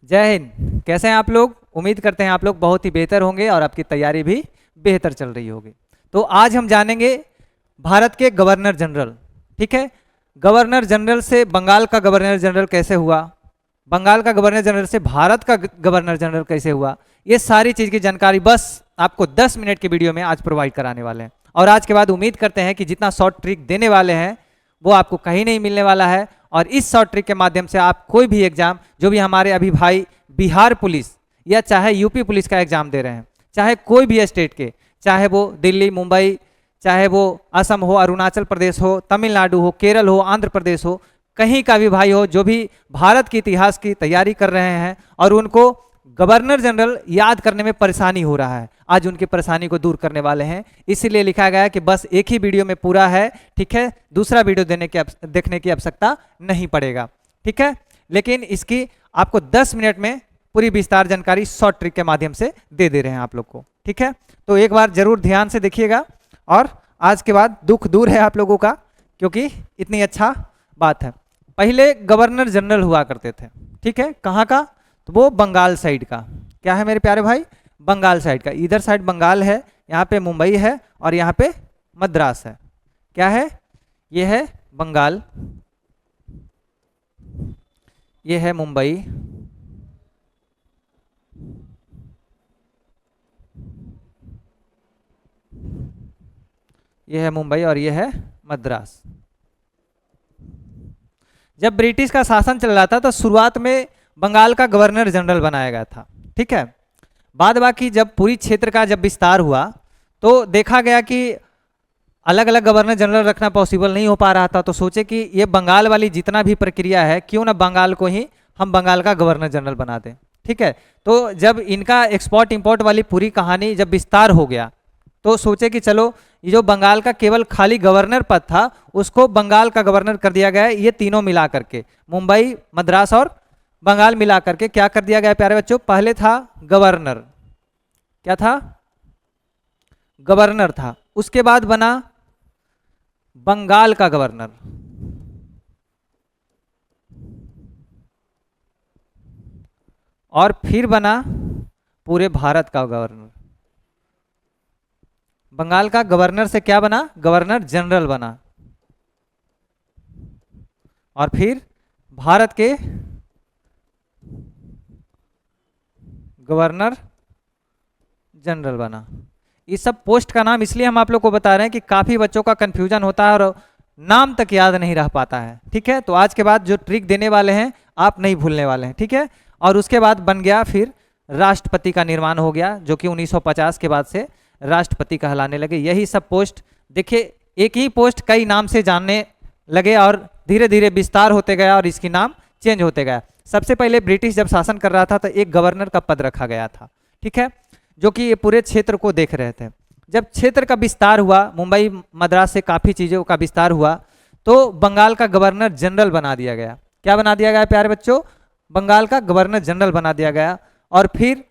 जय हिंद। कैसे हैं आप लोग? उम्मीद करते हैं आप लोग बहुत ही बेहतर होंगे और आपकी तैयारी भी बेहतर चल रही होगी। तो आज हम जानेंगे भारत के गवर्नर जनरल। ठीक है, गवर्नर जनरल से बंगाल का गवर्नर जनरल कैसे हुआ, बंगाल का गवर्नर जनरल से भारत का गवर्नर जनरल कैसे हुआ, ये सारी चीज़ की जानकारी बस आपको 10 मिनट की वीडियो में आज प्रोवाइड कराने वाले हैं। और आज के बाद उम्मीद करते हैं कि जितना शॉर्ट ट्रिक देने वाले हैं वो आपको कहीं नहीं मिलने वाला है। और इस शॉर्ट ट्रिक के माध्यम से आप कोई भी एग्जाम, जो भी हमारे अभी भाई बिहार पुलिस या चाहे यूपी पुलिस का एग्जाम दे रहे हैं, चाहे कोई भी स्टेट के, चाहे वो दिल्ली, मुंबई, चाहे वो असम हो, अरुणाचल प्रदेश हो, तमिलनाडु हो, केरल हो, आंध्र प्रदेश हो, कहीं का भी भाई हो जो भी भारत के इतिहास की तैयारी कर रहे हैं और उनको गवर्नर जनरल याद करने में परेशानी हो रहा है, आज उनकी परेशानी को दूर करने वाले हैं। इसीलिए लिखा गया है कि बस एक ही वीडियो में पूरा है। ठीक है, दूसरा वीडियो देखने की आवश्यकता नहीं पड़ेगा। ठीक है, लेकिन इसकी आपको 10 मिनट में पूरी विस्तार जानकारी शॉर्ट ट्रिक के माध्यम से दे रहे हैं आप लोग को। ठीक है, तो एक बार जरूर ध्यान से देखिएगा और आज के बाद दुख दूर है आप लोगों का, क्योंकि इतनी अच्छा बात है। पहले गवर्नर जनरल हुआ करते थे। ठीक है, कहाँ का? तो वो बंगाल साइड का। क्या है मेरे प्यारे भाई? बंगाल साइड का। इधर साइड बंगाल है, यहाँ पे मुंबई है और यहाँ पे मद्रास है। क्या है? ये है बंगाल, ये है मुंबई, ये है मुंबई और ये है मद्रास। जब ब्रिटिश का शासन चल रहा था तो शुरुआत में बंगाल का गवर्नर जनरल बनाया गया था। ठीक है, बाद बाकी जब पूरी क्षेत्र का जब विस्तार हुआ तो देखा गया कि अलग अलग गवर्नर जनरल रखना पॉसिबल नहीं हो पा रहा था, तो सोचे कि ये बंगाल वाली जितना भी प्रक्रिया है, क्यों ना बंगाल को ही हम बंगाल का गवर्नर जनरल बना दें। ठीक है, तो जब इनका एक्सपोर्ट इंपोर्ट वाली पूरी कहानी जब विस्तार हो गया तो सोचे कि चलो ये जो बंगाल का केवल खाली गवर्नर पद था उसको बंगाल का गवर्नर कर दिया गया। ये तीनों मिला करके, मुंबई, मद्रास और बंगाल मिला करके क्या कर दिया गया प्यारे बच्चों? पहले था गवर्नर, क्या था? गवर्नर था। उसके बाद बना बंगाल का गवर्नर, और फिर बना पूरे भारत का गवर्नर। बंगाल का गवर्नर से क्या बना? गवर्नर जनरल बना, और फिर भारत के गवर्नर जनरल बना। इस सब पोस्ट का नाम इसलिए हम आप लोग को बता रहे हैं कि काफ़ी बच्चों का कंफ्यूजन होता है और नाम तक याद नहीं रह पाता है। ठीक है, तो आज के बाद जो ट्रिक देने वाले हैं आप नहीं भूलने वाले हैं। ठीक है, और उसके बाद बन गया फिर राष्ट्रपति का निर्माण हो गया, जो कि 1950 के बाद से राष्ट्रपति कहलाने लगे। यही सब पोस्ट देखिए, एक ही पोस्ट कई नाम से जानने लगे और धीरे धीरे विस्तार होते गया और इसकी नाम चेंज होते गया। सबसे पहले ब्रिटिश जब शासन कर रहा था तो एक गवर्नर का पद रखा गया था। ठीक है, जो कि ये पूरे क्षेत्र को देख रहे थे। जब क्षेत्र का विस्तार हुआ, मुंबई मद्रास से काफ़ी चीज़ों का विस्तार हुआ, तो बंगाल का गवर्नर जनरल बना दिया गया। क्या बना दिया गया प्यारे बच्चों? बंगाल का गवर्नर जनरल बना दिया गया। और फिर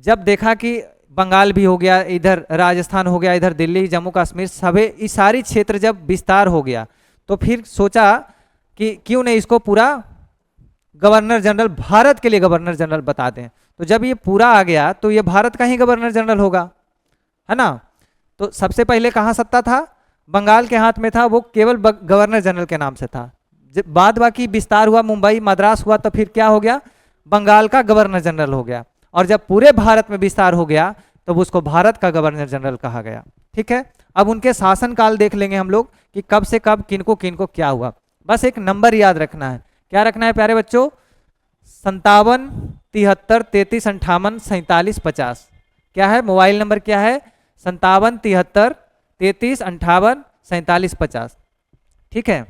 जब देखा कि बंगाल भी हो गया, इधर राजस्थान हो गया, इधर दिल्ली, जम्मू कश्मीर, सभी ये सारी क्षेत्र जब विस्तार हो गया तो फिर सोचा कि क्यों नहीं इसको पूरा गवर्नर जनरल, भारत के लिए गवर्नर जनरल बता दें। तो जब ये पूरा आ गया तो ये भारत का ही गवर्नर जनरल होगा, है ना। तो सबसे पहले कहाँ सत्ता था? बंगाल के हाथ में था, वो केवल गवर्नर जनरल के नाम से था। जब बाद बाकी विस्तार हुआ, मुंबई मद्रास हुआ, तो फिर क्या हो गया? बंगाल का गवर्नर जनरल हो गया। और जब पूरे भारत में विस्तार हो गया तो उसको भारत का गवर्नर जनरल कहा गया। ठीक है, अब उनके शासनकाल देख लेंगे हम लोग कि कब से कब किनको किनको क्या हुआ। बस एक नंबर याद रखना है। क्या रखना है प्यारे बच्चों? 57 73 33 58 47 50। क्या है? मोबाइल नंबर क्या है? 57 73 33 58 47 50। ठीक है,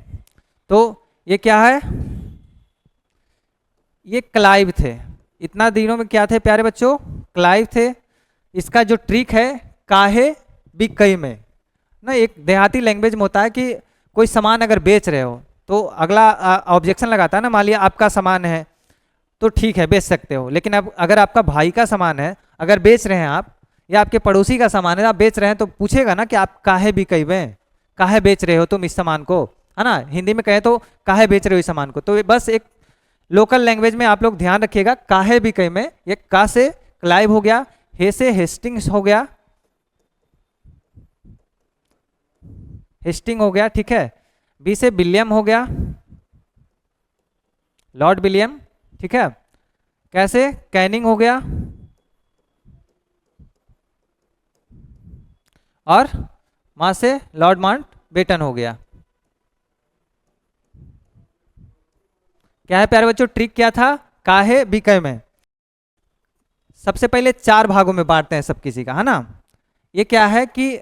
तो ये क्या है? ये क्लाइव थे। इतना दिनों में क्या थे प्यारे बच्चों? क्लाइव थे। इसका जो ट्रिक है, काहे भी कई में ना, एक देहाती लैंग्वेज में होता है कि कोई सामान अगर बेच रहे हो तो अगला ऑब्जेक्शन लगाता है ना। मान लिया आपका सामान है तो ठीक है बेच सकते हो, लेकिन अब अगर आपका भाई का सामान है, अगर बेच रहे हैं आप, या आपके पड़ोसी का सामान है आप बेच रहे हैं, तो पूछेगा ना कि आप काहे भी कई में, काहे बेच रहे हो तुम इस सामान को, है ना। हिंदी में कहें तो काहे बेच रहे हो इस सामान को। तो बस एक लोकल लैंग्वेज में आप लोग ध्यान रखिएगा, काहे भी कई में, ये का से क्लाइव हो गया, हे से हेस्टिंग्स हो गया, हेस्टिंग हो गया, ठीक है। बी से विलियम हो गया, लॉर्ड विलियम, ठीक है। कैसे कैनिंग हो गया, और मां से लॉर्ड माउंट बेटन हो गया। क्या है प्यारे बच्चों, ट्रिक क्या था, काहे बीके में सबसे पहले 4 भागों में बांटते हैं सब किसी का, है ना। ये क्या है कि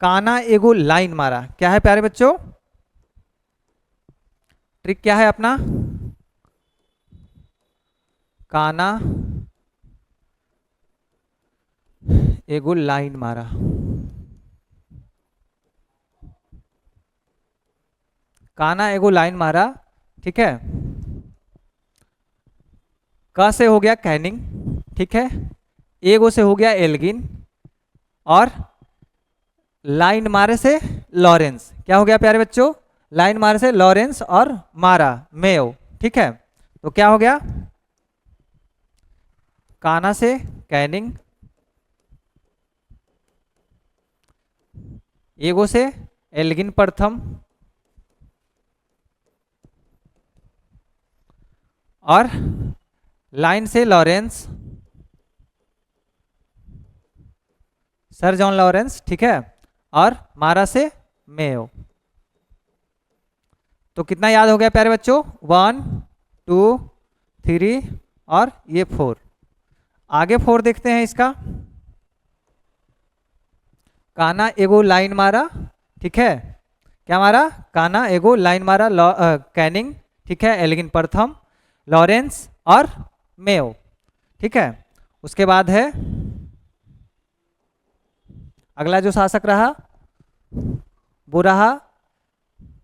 काना एगो लाइन मारा, क्या है प्यारे बच्चों, ट्रिक क्या है अपना, काना एगो लाइन मारा, काना एगो लाइन मारा, ठीक है। क से हो गया कैनिंग, ठीक है। एगो से हो गया एल्गिन, और लाइन मारे से लॉरेंस, क्या हो गया प्यारे बच्चों, लाइन मारे से लॉरेंस और मारा मेयो, ठीक है। तो क्या हो गया, काना से कैनिंग, एगो से एल्गिन प्रथम, और लाइन से लॉरेंस, सर जॉन लॉरेंस, ठीक है, और मारा से मेयो। तो कितना याद हो गया प्यारे बच्चों, 1 2 3 और ये 4। आगे 4 देखते हैं इसका, काना एगो लाइन मारा, ठीक है, क्या मारा, काना एगो लाइन मारा, कैनिंग, ठीक है, एल्गिन प्रथम, लॉरेंस और मेयो, ठीक है। उसके बाद है अगला जो शासक रहा वो रहा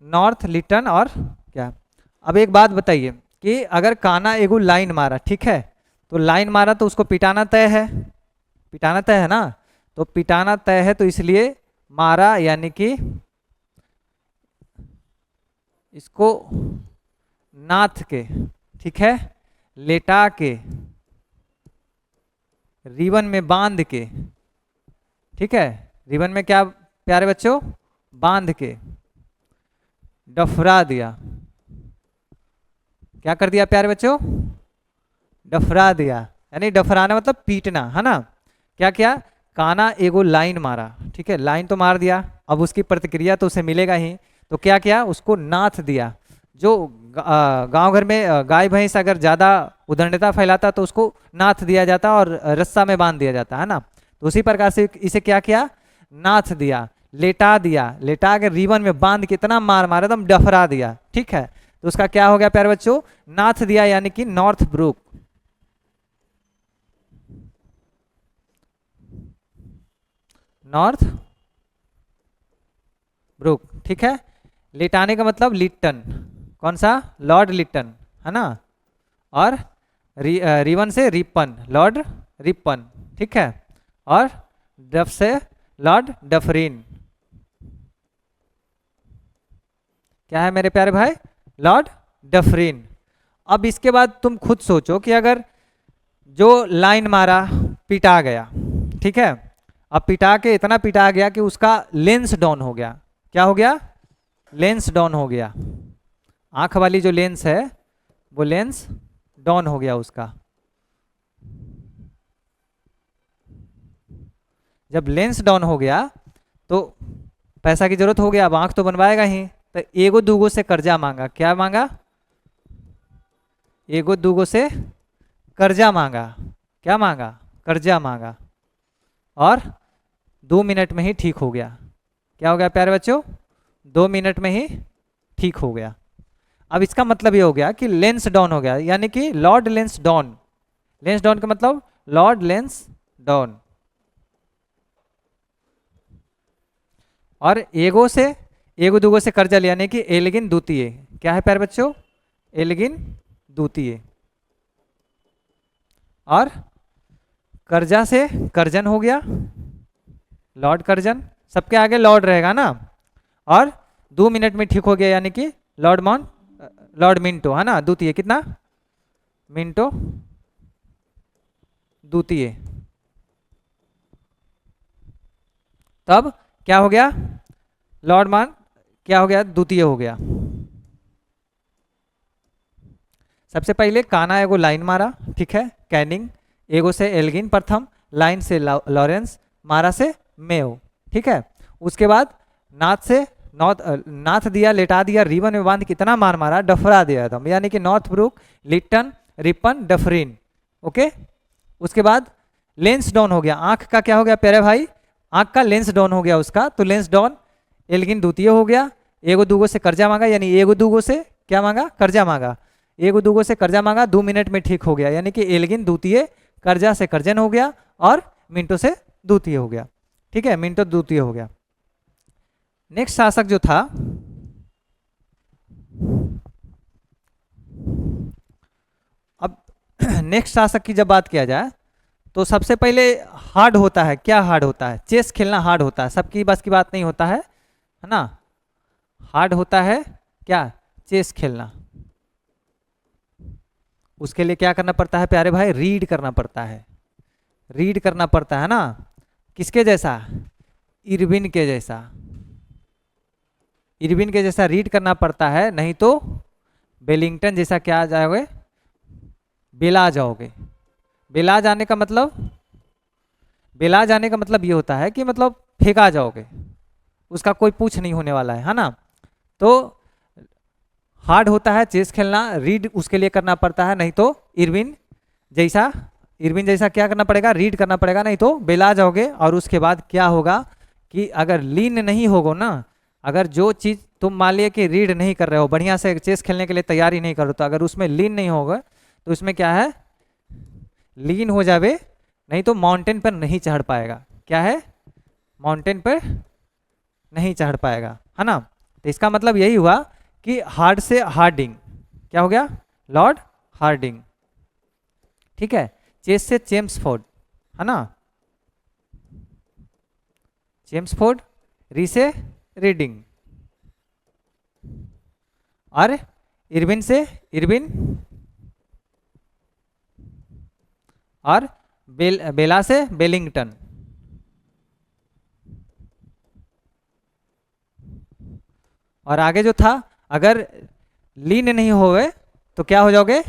नॉर्थ लिटन, और क्या। अब एक बात बताइए कि अगर काना एगो लाइन मारा, ठीक है, तो लाइन मारा तो उसको पिटाना तय है, पिटाना तय है ना, तो पिटाना तय है, तो इसलिए मारा यानी कि इसको नाथ के, ठीक है, लेटा के, रिबन में बांध के, ठीक है, रिबन में क्या प्यारे बच्चों, बांध के डफरा दिया, क्या कर दिया प्यारे बच्चों, डफरा दिया, यानी डफराना मतलब पीटना, है ना। क्या किया, काना एगो लाइन मारा, ठीक है, लाइन तो मार दिया, अब उसकी प्रतिक्रिया तो उसे मिलेगा ही, तो क्या किया, उसको नाथ दिया। जो गांव घर में गाय भैंस अगर ज़्यादा उदंडता फैलाता तो उसको नाथ दिया जाता और रस्सा में बांध दिया जाता, है ना। तो उसी प्रकार से इसे क्या किया, नाथ दिया, लेटा दिया, लेटा के रिबन में बांध के इतना मार मारा एकदम डफरा दिया, ठीक है। तो उसका क्या हो गया प्यारे बच्चों, नाथ दिया यानी कि नॉर्थ ब्रुक, नॉर्थ ब्रुक, ठीक है। लिटाने का मतलब लिटन, कौन सा, लॉर्ड लिटन, है ना, और रिवन से रिपन, लॉर्ड रिपन, ठीक है, और डफ से लॉर्ड डफरीन, क्या है मेरे प्यारे भाई, लॉर्ड डफरीन। अब इसके बाद तुम खुद सोचो कि अगर जो लाइन मारा पिटा गया, ठीक है, अब पिटा के इतना पिटा गया कि उसका लेंस डाउन हो गया, क्या हो गया, लेंस डाउन हो गया, आंख वाली जो लेंस है वो लेंस डाउन हो गया उसका। जब लेंस डाउन हो गया तो पैसा की जरूरत हो गया, अब आंख तो बनवाएगा ही, तो एगो दूगो से कर्जा मांगा, क्या मांगा, एगो दूगो से कर्जा मांगा, क्या मांगा, कर्जा मांगा, और 2 मिनट में ही ठीक हो गया, क्या हो गया प्यारे बच्चों, 2 मिनट में ही ठीक हो गया। अब इसका मतलब ये हो गया कि लेंस डाउन हो गया, यानी कि Lord lens down, lens down का मतलब लॉर्ड लेंस डाउन, और एगो से एगो दूगो से कर्जा लिया, यानी कि एल्गिन द्वितीय, क्या है प्यारे बच्चों, एल्गिन द्वितीय, और कर्जा से कर्जन हो गया, लॉर्ड कर्जन, सबके आगे लॉर्ड रहेगा ना, और 2 मिनट में ठीक हो गया, यानी कि लॉर्ड मिंटो, है ना, द्वितीय कितना मिंटो द्वितीय। तब क्या हो गया, लॉर्ड मान क्या हो गया, द्वितीय हो गया। सबसे पहले काना एगो लाइन मारा, ठीक है, कैनिंग, एगो से एल्गिन प्रथम, लाइन से लॉरेंस, मारा से मेयो, ठीक है। उसके बाद नाथ से नाथ दिया, लेटा दिया, रिबन में बांध कितना मार मारा, डफरा दिया एकदम, यानी कि Northbrook, Lytton, Ripon, Dufferin, okay. उसके बाद लेंस डाउन हो गया, आंख का क्या हो गया प्यारे भाई, आंख का लेंस डाउन हो गया उसका, तो लेंस डाउन, एल्गिन द्वितीय हो गया। एगो दूगो से कर्जा मांगा, यानी एगो दूगो से क्या मांगा, कर्जा मांगा, एगो दूगो से कर्जा मांगा, 2 मिनट में ठीक हो गया, यानी कि एल्गिन द्वितीय, कर्जा से कर्जन हो गया, और मिंटो से द्वितीय हो गया, ठीक है, मिंटो द्वितीय हो गया। नेक्स्ट शासक जो था, अब नेक्स्ट शासक की जब बात किया जाए तो सबसे पहले हार्ड होता है, क्या हार्ड होता है, चेस खेलना हार्ड होता है, सबकी बस की बात नहीं होता है ना। हार्ड होता है क्या, चेस खेलना। उसके लिए क्या करना पड़ता है प्यारे भाई, रीड करना पड़ता है, रीड करना पड़ता है ना, किसके जैसा, इरविन के जैसा, इरविन के जैसा रीड करना पड़ता है, नहीं तो वेलिंगटन जैसा क्या आ जाओगे, बेला जाओगे। बेला जाने का मतलब, बेला जाने का मतलब ये होता है कि मतलब फेंका जाओगे, उसका कोई पूछ नहीं होने वाला है ना। तो हार्ड होता है चेस खेलना, रीड उसके लिए करना पड़ता है, नहीं तो इरविन जैसा, इरविन जैसा क्या करना पड़ेगा, रीड करना पड़ेगा, नहीं तो बेला जाओगे। और उसके बाद क्या होगा कि अगर लीन नहीं होगो ना, अगर जो चीज़ तुम मान लिया कि रीड नहीं कर रहे हो, बढ़िया से चेस खेलने के लिए तैयारी नहीं करो, तो अगर उसमें लीन नहीं होगा तो उसमें क्या है, लीन हो जावे, नहीं तो माउंटेन पर नहीं चढ़ पाएगा, क्या है, माउंटेन पर नहीं चढ़ पाएगा, है ना। तो इसका मतलब यही हुआ कि हार्ड से हार्डिंग, क्या हो गया, लॉर्ड हार्डिंग, ठीक है। चेस से चेम्सफोर्ड, है ना, चेम्सफोर्ड, री से रीडिंग, और इरविन से इरविन, और बेला से बेलिंगटन। और आगे जो था, अगर लीन नहीं होवे तो क्या हो जाओगे,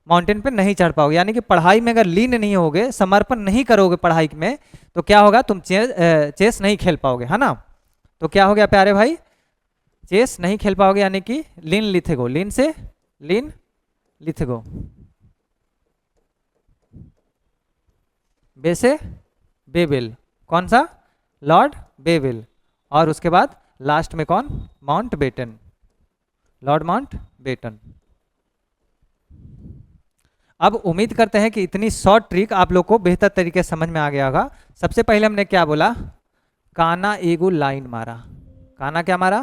माउंटेन पे नहीं चढ़ पाओगे, यानी कि पढ़ाई में अगर लीन नहीं होगे, समर्पण नहीं करोगे पढ़ाई में, तो क्या होगा, तुम चेस नहीं खेल पाओगे, है ना। तो क्या हो गया प्यारे भाई, चेस नहीं खेल पाओगे, यानी कि लीन लिथेगो, लीन से लीन लिथेगो, बे से बेबिल, कौन सा, लॉर्ड बेबिल। और उसके बाद लास्ट में कौन, Mountbatten, Lord Mountbatten. अब उम्मीद करते हैं कि इतनी शॉर्ट ट्रिक आप लोग को बेहतर तरीके से समझ में आ गया होगा। सबसे पहले हमने क्या बोला, काना एगो लाइन मारा, काना क्या मारा,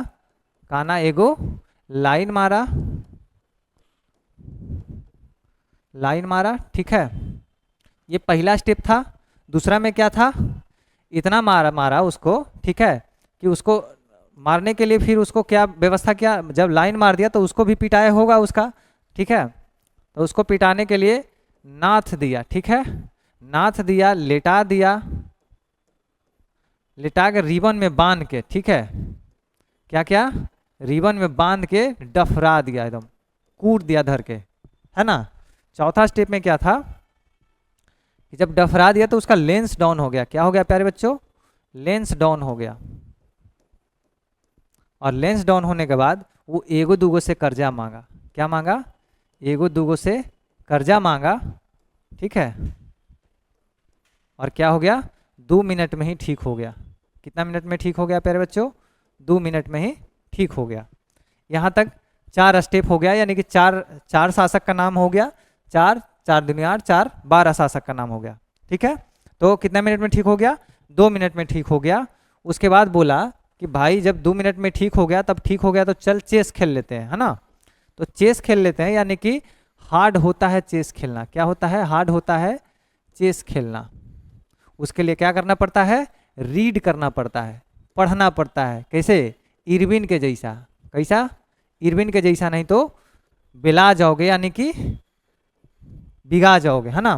काना एगो लाइन मारा, लाइन मारा, ठीक है, ये पहला स्टेप था। दूसरा में क्या था, इतना मारा उसको, ठीक है, कि उसको मारने के लिए फिर उसको क्या व्यवस्था किया, जब लाइन मार दिया तो उसको भी पिटाया होगा उसका, ठीक है। तो उसको पिटाने के लिए नाथ दिया, ठीक है, नाथ दिया, लेटा दिया, लेटा के रिबन में बांध के, ठीक है, क्या क्या, रिबन में बांध के डफरा दिया, एकदम कूट दिया धर के, है ना। चौथा स्टेप में क्या था कि जब डफरा दिया तो उसका लेंस डाउन हो गया, क्या हो गया प्यारे बच्चों, लेंस डाउन हो गया। और लेंस डाउन होने के बाद वो एगो दूगो से कर्जा मांगा, क्या मांगा, एगो दूगो से कर्जा मांगा, ठीक है। और क्या हो गया, 2 मिनट में ही ठीक हो गया। कितना मिनट में ठीक हो गया प्यारे बच्चों, 2 मिनट में ही ठीक हो गया। यहाँ तक 4 स्टेप हो गया, यानी कि चार शासक का नाम हो गया, 4 4 दुनिया 4 12 शासक का नाम हो गया, ठीक है। तो कितना मिनट में ठीक हो गया, 2 मिनट में ठीक हो गया। उसके बाद बोला कि भाई जब 2 मिनट में ठीक हो गया, तब ठीक हो गया तो चल चेस खेल लेते हैं, है ना। तो चेस खेल लेते हैं, यानी कि हार्ड होता है चेस खेलना, क्या होता है, हार्ड होता है चेस खेलना। उसके लिए क्या करना पड़ता है, रीड करना पड़ता है, पढ़ना पड़ता है, कैसे, इरविन के जैसा, कैसा, इरविन के जैसा, नहीं तो बेला जाओगे, यानी कि बिगा जाओगे, है ना।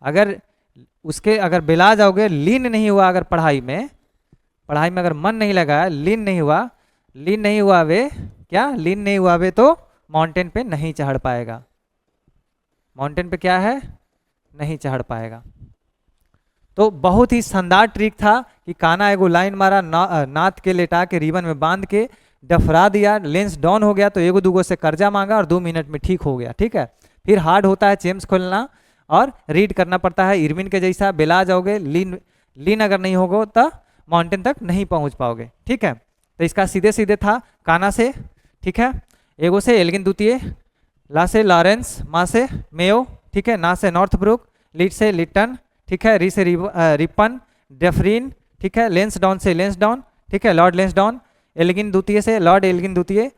अगर अगर बिला जाओगे, लीन नहीं हुआ अगर पढ़ाई में अगर मन नहीं लगा, लीन नहीं हुआ वे क्या, लीन नहीं हुआ वे तो माउंटेन पे नहीं चढ़ पाएगा, माउंटेन पे क्या है, नहीं चढ़ पाएगा। तो बहुत ही शानदार ट्रिक था कि कान्हा एगो लाइन मारा, नाथ के लेटा के रिबन में बांध के डफरा दिया, लेंस डाउन हो गया तो एगो दूगो से कर्जा मांगा और 2 मिनट में ठीक हो गया, ठीक है। फिर हार्ड होता है चेम्स खोलना और रीड करना पड़ता है इरविन के जैसा, बेला जाओगे, लीन अगर नहीं होगा तो माउंटेन तक नहीं पहुंच पाओगे, ठीक है। तो इसका सीधे सीधे था कान्हा से, ठीक है, एगो से एल्गिन द्वितीय, ला से लॉरेंस, मा से मेयो, ठीक है, ना से नॉर्थब्रुक, लीड से लिटन, ठीक है, री से रिपन, डेफरीन, ठीक है, लेंस डाउन से लेंस डाउन, ठीक है, लॉर्ड लेंस डाउन, एल्गिन द्वितीय से लॉर्ड एल्गिन द्वितीय,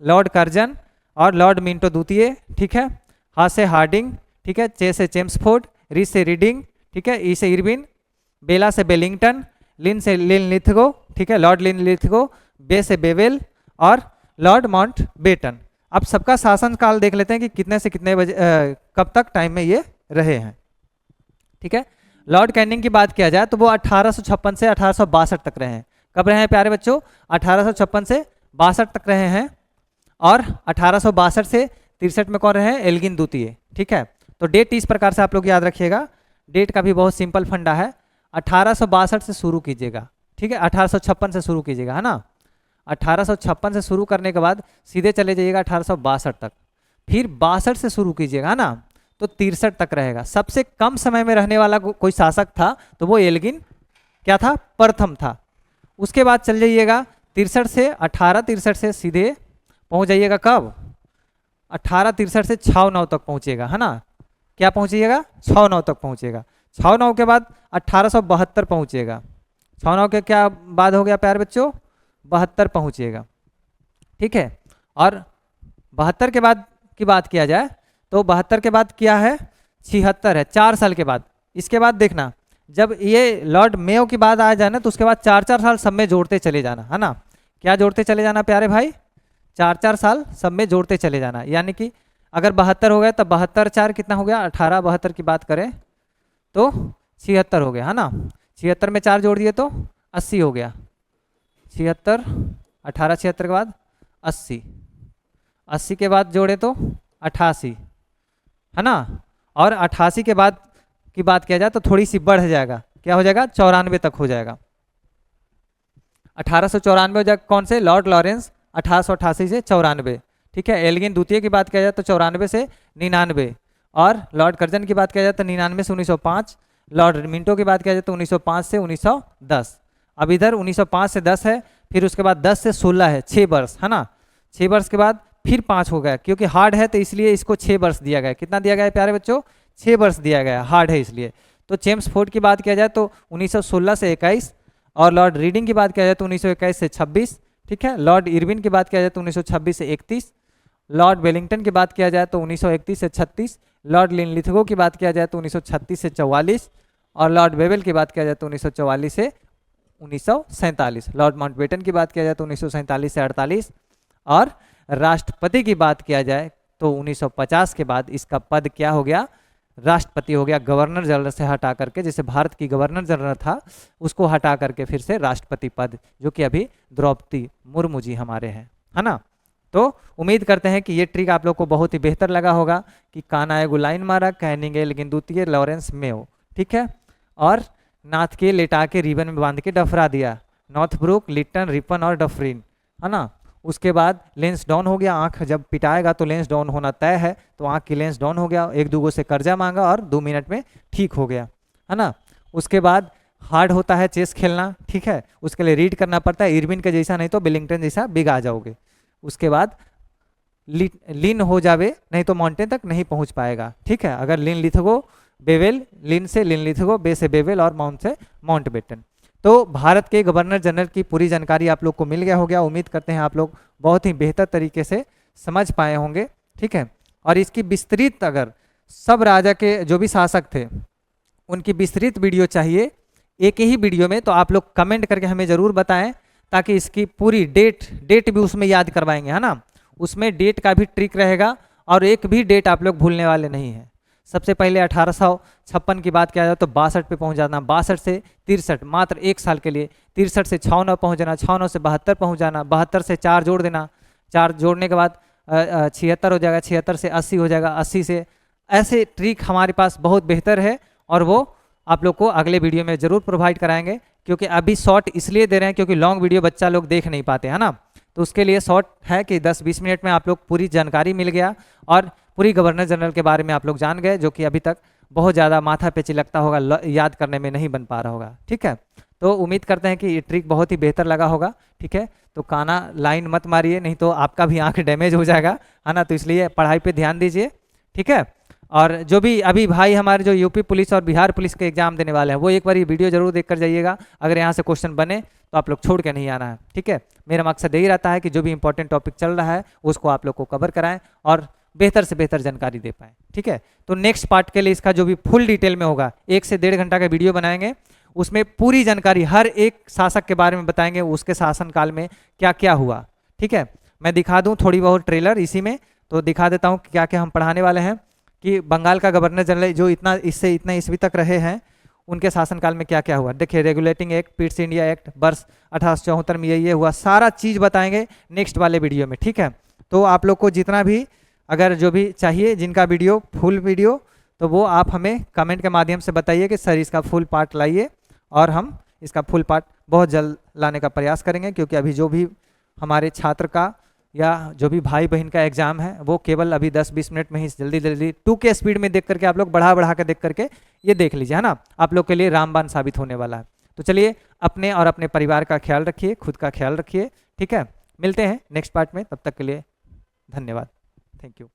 लॉर्ड कर्जन और लॉर्ड मिंटो द्वितीय, ठीक है, हा से हार्डिंग, ठीक है, चे से चेम्सफोर्ड, री से रीडिंग, ठीक है, ई से इरविन, बेला से बेलिंगटन, लिन से लिनलिथगो, ठीक है, लॉर्ड लिनलिथगो, बे से बेवेल और लॉर्ड माउंट बेटन। अब सबका शासन काल देख लेते हैं कि कितने से कितने बजे कब तक टाइम में ये रहे हैं, ठीक है। लॉर्ड कैनिंग की बात किया जाए तो वो 1856 से 1862 तक रहे हैं। कब रहे हैं प्यारे बच्चों, 1856 से 62 तक रहे हैं, और 1862 से 63 में कौन रहे हैं, एल्गिन द्वितीय, ठीक है। तो डेट इस प्रकार से आप लोग याद रखिएगा, डेट का भी बहुत सिंपल फंडा है, 1862 से शुरू कीजिएगा, ठीक है, 1856 से शुरू कीजिएगा, है ना। 1856 से शुरू करने के बाद सीधे चले जाइएगा 1862 तक, फिर 62 से शुरू कीजिएगा, है ना, तो 63 तक रहेगा। सबसे कम समय में रहने वाला कोई शासक था तो वो एल्गिन क्या था, प्रथम था। उसके बाद चल जाइएगा 63 से 1863 से सीधे पहुंच जाइएगा कब, 1863 से 69 तक पहुंचेगा, है ना, क्या पहुंचिएगा, 69 तक पहुंचेगा। 69 के बाद 1872 पहुंचेगा, 69 के क्या बाद हो गया प्यारे बच्चों, 72 पहुंचेगा, ठीक है। और 72 के बाद की बात किया जाए तो 72 के बाद क्या है, 76 है, 4 साल के बाद। इसके बाद देखना जब ये लॉर्ड मेयो की बात आ जाए ना तो उसके बाद 4-4 साल सब में जोड़ते चले जाना, है ना, क्या जोड़ते चले जाना प्यारे भाई, 4-4 साल सब में जोड़ते चले जाना। यानी कि अगर 72 हो गया तो 72 4 कितना हो गया, 18, 72 की बात करें तो 76 हो गया, है ना। 76 में 4 जोड़ दिए तो 80 हो गया, 76, 18, 76 के बाद 80, 80 के बाद जोड़े तो 88, है ना। और 88 के बाद की बात किया जाए तो थोड़ी सी बढ़ जाएगा, क्या हो जाएगा, 94 तक हो जाएगा, 1894 हो जाएगा, कौन से, लॉर्ड लॉरेंस, 1888 से 94, ठीक है। एल्गिन द्वितीय की बात किया जाए तो 94 से 99, और लॉर्ड कर्जन की बात किया जाए तो 99 से 1905, लॉर्ड मिंटो की बात किया जाए तो 1905 से 1910। अब इधर 1905 से 10 है, फिर उसके बाद 10 से 16 है, 6 वर्ष, है ना। 6 वर्ष के बाद फिर 5 हो गया, क्योंकि हार्ड है तो इसलिए इसको 6 वर्ष दिया गया। कितना दिया गया है प्यारे बच्चों, 6 वर्ष दिया गया, हार्ड है इसलिए। तो चेम्सफोर्ड की बात किया जाए तो 1916 से 21, और लॉर्ड रीडिंग की बात किया जाए तो 1921 से 26, ठीक है। लॉर्ड इरविन की बात किया जाए तो 1926 से 31, लॉर्ड वेलिंगटन की बात किया जाए तो 1931 से 36, लॉर्ड लिनलिथगो की बात किया जाए तो 1936 से 44, और लॉर्ड बेवेल की बात किया जाए तो 1944 से 1947, लॉर्ड माउंटबेटन की बात किया जाए तो 1947 से 48, और राष्ट्रपति की बात किया जाए तो 1950 के बाद इसका पद क्या हो गया, राष्ट्रपति हो गया। गवर्नर जनरल से हटा करके, जैसे भारत की गवर्नर जनरल था उसको हटा करके फिर से राष्ट्रपति पद, जो कि अभी द्रौपदी मुर्मू जी हमारे हैं, है ना। तो उम्मीद करते हैं कि ये ट्रिक आप लोग को बहुत ही बेहतर लगा होगा कि कान्हा एगो लाइन मारा, कैनिंग एल्गिन द्वितीय, लॉरेंस मेयो, ठीक है, और नाथ के लेटा के रिबन में बांध के डफरा दिया, नॉर्थब्रुक, लिटन, रिपन और डफरीन, है ना। उसके बाद लेंस डाउन हो गया, आंख जब पिटाएगा तो लेंस डाउन होना तय है, तो आंख की लेंस डाउन हो गया, एक दूगो से कर्जा मांगा और 2 मिनट में ठीक हो गया, है ना। उसके बाद हार्ड होता है चेस खेलना, ठीक है, उसके लिए रीड करना पड़ता है, इरविन के जैसा नहीं तो बेलिंगटन जैसा बिगा जाओगे। उसके बाद लीन हो जावे, नहीं तो माउंटेन तक नहीं पहुंच पाएगा, ठीक है। अगर लिनलिथगो, बेवेल, लिन से लिनलिथगो, बे से बेवेल और माउंट से माउंटबेटन। तो भारत के गवर्नर जनरल की पूरी जानकारी आप लोग को मिल गया हो गया। उम्मीद करते हैं आप लोग बहुत ही बेहतर तरीके से समझ पाए होंगे, ठीक है। और इसकी विस्तृत, अगर सब राजा के जो भी शासक थे उनकी विस्तृत वीडियो चाहिए एक ही वीडियो में, तो आप लोग कमेंट करके हमें ज़रूर बताएं, ताकि इसकी पूरी डेट भी उसमें याद करवाएंगे, है ना। उसमें डेट का भी ट्रिक रहेगा और एक भी डेट आप लोग भूलने वाले नहीं हैं। सबसे पहले 1856 की बात किया जाए तो 62 पे पहुंच जाना, 62 से 63 मात्र 1 साल के लिए, 63 से 56 पहुंच जाना, 56 से 72 पहुंच जाना, 72 से 4 जोड़ देना, 4 जोड़ने के बाद 76 हो जाएगा, 76 से 80 हो जाएगा, 80 से, ऐसे ट्रिक हमारे पास बहुत बेहतर है और वो आप लोग को अगले वीडियो में ज़रूर प्रोवाइड कराएंगे, क्योंकि अभी शॉर्ट इसलिए दे रहे हैं क्योंकि लॉन्ग वीडियो बच्चा लोग देख नहीं पाते है ना, तो उसके लिए शॉर्ट है कि 10-20 मिनट में आप लोग पूरी जानकारी मिल गया और पूरी गवर्नर जनरल के बारे में आप लोग जान गए, जो कि अभी तक बहुत ज़्यादा माथा पे चिलकता होगा, याद करने में नहीं बन पा रहा होगा। ठीक है, तो उम्मीद करते हैं कि ये ट्रिक बहुत ही बेहतर लगा होगा। ठीक है, तो काना लाइन मत मारिए, नहीं तो आपका भी आंख डैमेज हो जाएगा, है ना, तो इसलिए पढ़ाई पे ध्यान दीजिए। ठीक है, और जो भी अभी भाई हमारे जो यूपी पुलिस और बिहार पुलिस के एग्जाम देने वाले हैं वो एक बार ये वीडियो जरूर देख कर जाइएगा, अगर यहाँ से क्वेश्चन बने तो आप लोग छोड़ के नहीं आना है। ठीक है, मेरा मकसद यही रहता है कि जो भी इंपॉर्टेंट टॉपिक चल रहा है उसको आप लोग को कवर कराएं और बेहतर से बेहतर जानकारी दे पाएँ। ठीक है, तो नेक्स्ट पार्ट के लिए इसका जो भी फुल डिटेल में होगा 1 से 1.5 घंटा का वीडियो बनाएंगे, उसमें पूरी जानकारी हर एक शासक के बारे में बताएंगे, उसके शासनकाल में क्या क्या हुआ। ठीक है, मैं दिखा दूं थोड़ी बहुत ट्रेलर इसी में, तो दिखा देता हूं क्या क्या हम पढ़ाने वाले हैं कि बंगाल का गवर्नर जनरल जो इससे इतना ईस्वी तक रहे हैं उनके शासनकाल में क्या क्या हुआ। देखिए, regulating act, Pitt's India act, वर्ष 1874 में ये हुआ, सारा चीज़ बताएंगे नेक्स्ट वाले वीडियो में। ठीक है, तो आप लोग को जितना भी अगर जो भी चाहिए जिनका वीडियो फुल वीडियो, तो वो आप हमें कमेंट के माध्यम से बताइए कि सर इसका फुल पार्ट लाइए, और हम इसका फुल पार्ट बहुत जल्द लाने का प्रयास करेंगे, क्योंकि अभी जो भी हमारे छात्र का या जो भी भाई बहन का एग्जाम है वो केवल अभी 10-20 मिनट में ही जल्दी जल्दी 2K स्पीड में देख करके आप लोग बढ़ा के देख करके ये देख लीजिए, है ना, आप लोग के लिए रामबाण साबित होने वाला है। तो चलिए, अपने और अपने परिवार का ख्याल रखिए, खुद का ख्याल रखिए। ठीक है, मिलते हैं नेक्स्ट पार्ट में, तब तक के लिए धन्यवाद, थैंक यू।